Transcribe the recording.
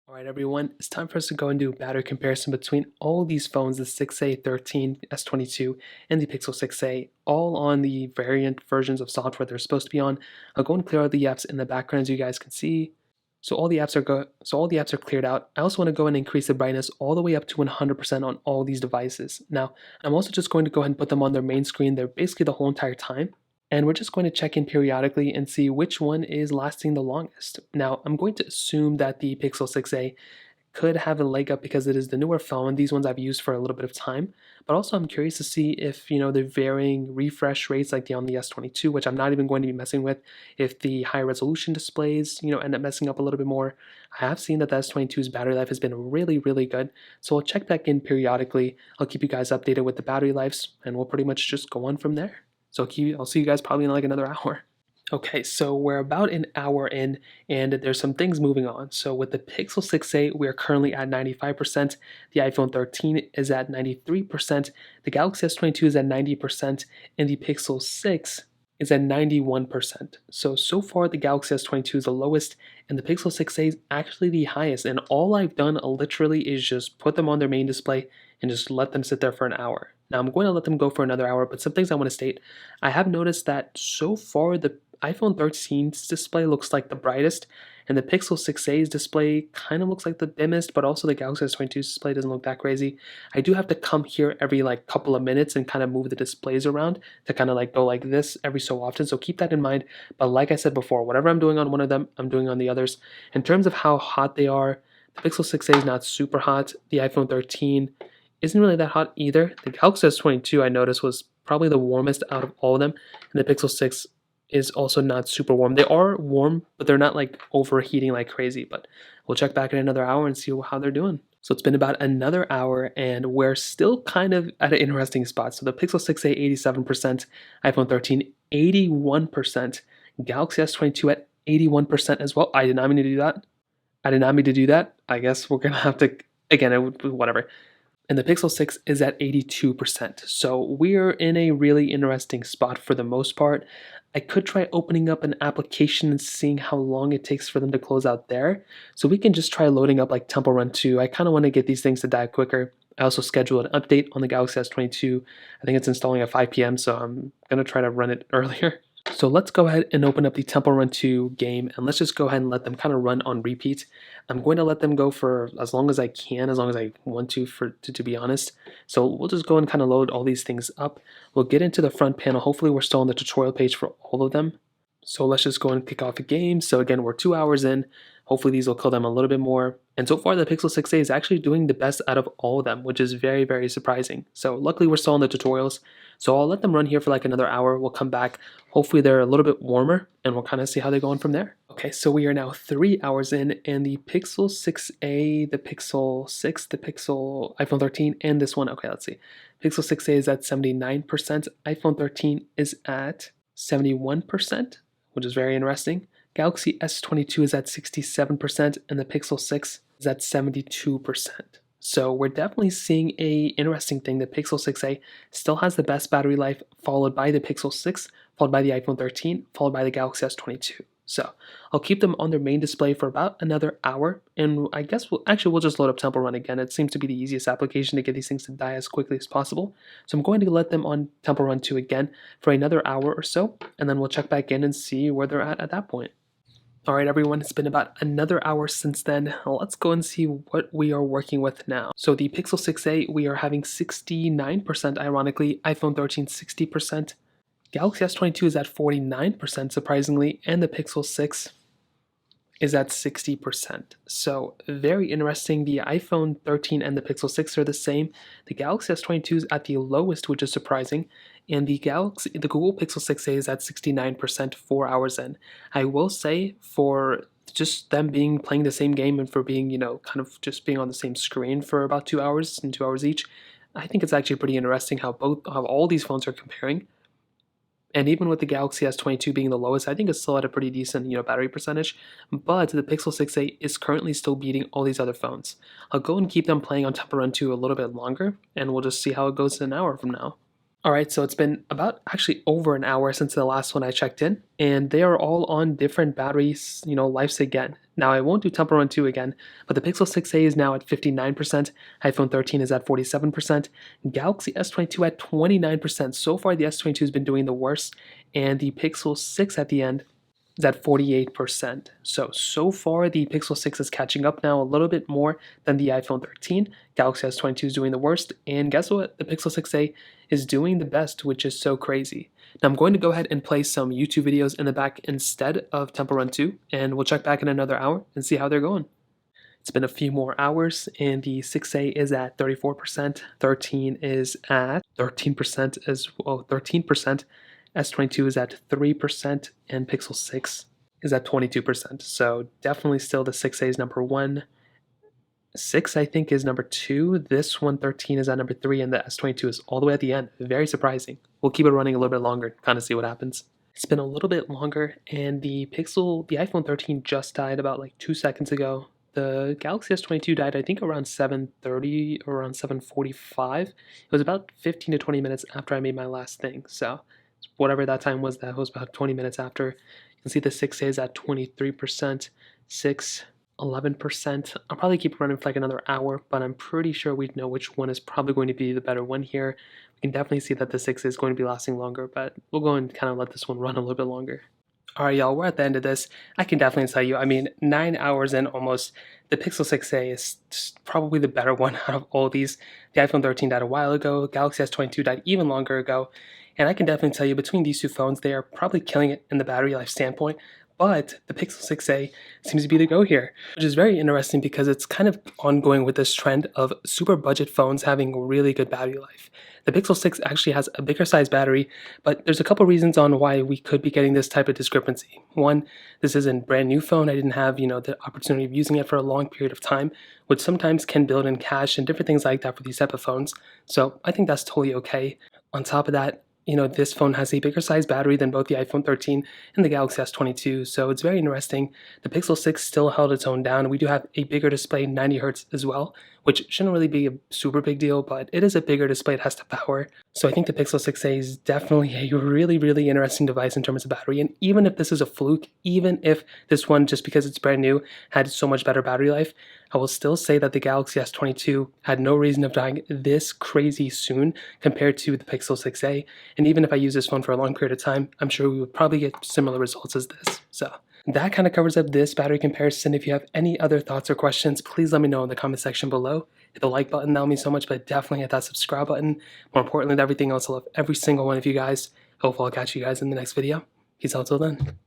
Alright everyone, it's time for us to go and do a battery comparison between all these phones, the 6A, 13, S22, and the Pixel 6A, all on the variant versions of software they're supposed to be on. I'll go and clear out the apps in the background as you guys can see. So all the apps are cleared out. I also want to go and increase the brightness all the way up to 100% on all these devices. Now, I'm also just going to go ahead and put them on their main screen. They're basically the whole entire time. And we're just going to check in periodically and see which one is lasting the longest. Now, I'm going to assume that the Pixel 6a could have a leg up because it is the newer phone. These ones I've used for a little bit of time, but also I'm curious to see if they're varying refresh rates like on the S22, which I'm not even going to be messing with. If the high resolution displays end up messing up a little bit more. I have seen that the S22's battery life has been really good, so I'll check back in periodically. I'll keep you guys updated with the battery lives, and we'll pretty much just go on from there. So I'll see you guys probably in like another hour. Okay, so we're about an hour in, and there's some things moving on. So with the Pixel 6a, we are currently at 95%. The iPhone 13 is at 93%. The Galaxy S22 is at 90%, and the Pixel 6 is at 91%. So far the Galaxy S22 is the lowest, and the Pixel 6a is actually the highest. And all I've done literally is just put them on their main display and just let them sit there for an hour. Now I'm going to let them go for another hour, but some things I want to state. I have noticed that so far the iPhone 13's display looks like the brightest, and the Pixel 6a's display kind of looks like the dimmest, but also the Galaxy S22's display doesn't look that crazy. I do have to come here every like couple of minutes and kind of move the displays around to kind of like go like this every so often, so keep that in mind. But like I said before, whatever I'm doing on one of them, I'm doing on the others. In terms of how hot they are, the Pixel 6a is not super hot. The iPhone 13 isn't really that hot either. The Galaxy S22 I noticed was probably the warmest out of all of them, and the Pixel 6 is also not super warm. They are warm, but they're not like overheating like crazy. But we'll check back in another hour and see how they're doing. So it's been about another hour, and we're still kind of at an interesting spot. So the Pixel 6a 87%, iPhone 13 81%, Galaxy S22 at 81% as well. I did not mean to do that. I did not mean to do that. I guess we're gonna have to again. Whatever. And the Pixel 6 is at 82%. So we're in a really interesting spot for the most part. I could try opening up an application and seeing how long it takes for them to close out there. So we can just try loading up like Temple Run 2. I kind of want to get these things to die quicker. I also scheduled an update on the Galaxy S22. I think it's installing at 5 p.m., so I'm going to try to run it earlier. So let's go ahead and open up the Temple Run 2 game, and let's just go ahead and let them kind of run on repeat. I'm going to let them go for as long as I can, as long as I want to be honest. So we'll just go and kind of load all these things up. We'll get into the front panel. Hopefully we're still on the tutorial page for all of them. So let's just go and kick off the game. So again, we're 2 hours in. Hopefully these will kill them a little bit more. And so far the Pixel 6a is actually doing the best out of all of them, which is very surprising. So luckily we're still in the tutorials. So I'll let them run here for like another hour. We'll come back. Hopefully they're a little bit warmer, and we'll kind of see how they're going from there. Okay, so we are now 3 hours in, and the Pixel 6a, the Pixel 6, the Pixel iPhone 13, and this one. Okay, let's see. Pixel 6a is at 79%. iPhone 13 is at 71%, which is very interesting. Galaxy S22 is at 67%, and the Pixel 6 is at 72%. So we're definitely seeing a interesting thing. The Pixel 6a still has the best battery life, followed by the Pixel 6, followed by the iPhone 13, followed by the Galaxy S22. So I'll keep them on their main display for about another hour, and I guess we'll just load up Temple Run again. It seems to be the easiest application to get these things to die as quickly as possible. So I'm going to let them on Temple Run 2 again for another hour or so, and then we'll check back in and see where they're at that point. Alright everyone, it's been about another hour since then. Let's go and see what we are working with now. So the Pixel 6a, we are having 69%, ironically, iPhone 13 60%, Galaxy S22 is at 49% surprisingly, and the Pixel 6 is at 60%. So very interesting. The iPhone 13 and the Pixel 6 are the same. The Galaxy S22 is at the lowest, which is surprising, and the Google Pixel 6a is at 69% 4 hours in. I will say, for just them playing the same game and for being, kind of just being on the same screen for about 2 hours and 2 hours each, I think it's actually pretty interesting how all these phones are comparing. And even with the Galaxy S22 being the lowest, I think it's still at a pretty decent, battery percentage. But the Pixel 6a is currently still beating all these other phones. I'll go and keep them playing on Temple Run 2 a little bit longer, and we'll just see how it goes in an hour from now. Alright, so it's been about actually over an hour since the last one I checked in, and they are all on different batteries, lives again. Now, I won't do Temple Run 2 again, but the Pixel 6a is now at 59%, iPhone 13 is at 47%, Galaxy S22 at 29%. So far, the S22 has been doing the worst, and the Pixel 6 at the end is at 48%. So far, the Pixel 6 is catching up now a little bit more than the iPhone 13. Galaxy S22 is doing the worst, and guess what? The Pixel 6a is doing the best, which is so crazy. Now, I'm going to go ahead and play some YouTube videos in the back instead of Temple Run 2, and we'll check back in another hour and see how they're going. It's been a few more hours, and the 6a is at 34%, 13 is at 13% as well, 13%. S22 is at 3%, and Pixel 6 is at 22%. So definitely still the 6a is number 1. 6, I think, is number 2. This one, 13, is at number 3, and the S22 is all the way at the end. Very surprising. We'll keep it running a little bit longer, kind of see what happens. It's been a little bit longer, and the iPhone 13 just died about like 2 seconds ago. The Galaxy S22 died, I think, around 7:30 or around 7:45. It was about 15 to 20 minutes after I made my last thing, so whatever that time was, that was about 20 minutes after. You can see the 6a is at 23%, 6, 11%. I'll probably keep running for like another hour, but I'm pretty sure we'd know which one is probably going to be the better one here. We can definitely see that the 6 is going to be lasting longer, but we'll go and kind of let this one run a little bit longer. All right, y'all, we're at the end of this. I can definitely tell you, 9 hours in almost, the Pixel 6a is probably the better one out of all these. The iPhone 13 died a while ago, Galaxy S22 died even longer ago, and I can definitely tell you between these two phones, they are probably killing it in the battery life standpoint, but the Pixel 6a seems to be the go here, which is very interesting because it's kind of ongoing with this trend of super budget phones having really good battery life. The Pixel 6 actually has a bigger size battery, but there's a couple reasons on why we could be getting this type of discrepancy. One, this is a brand new phone. I didn't have, the opportunity of using it for a long period of time, which sometimes can build in cache and different things like that for these type of phones. So I think that's totally okay. On top of that, this phone has a bigger size battery than both the iPhone 13 and the Galaxy S22, so it's very interesting. The Pixel 6 still held its own down. We do have a bigger display, 90 Hz as well, which shouldn't really be a super big deal, but it is a bigger display. It has the power. So I think the Pixel 6a is definitely a really, really interesting device in terms of battery. And even if this is a fluke, even if this one, just because it's brand new, had so much better battery life, I will still say that the Galaxy S22 had no reason of dying this crazy soon compared to the Pixel 6a. And even if I use this phone for a long period of time, I'm sure we would probably get similar results as this. So that kind of covers up this battery comparison. If you have any other thoughts or questions, please let me know in the comment section below. Hit the like button, that would mean so much, but definitely hit that subscribe button. More importantly than everything else, I love every single one of you guys. Hopefully I'll catch you guys in the next video. Peace out till then.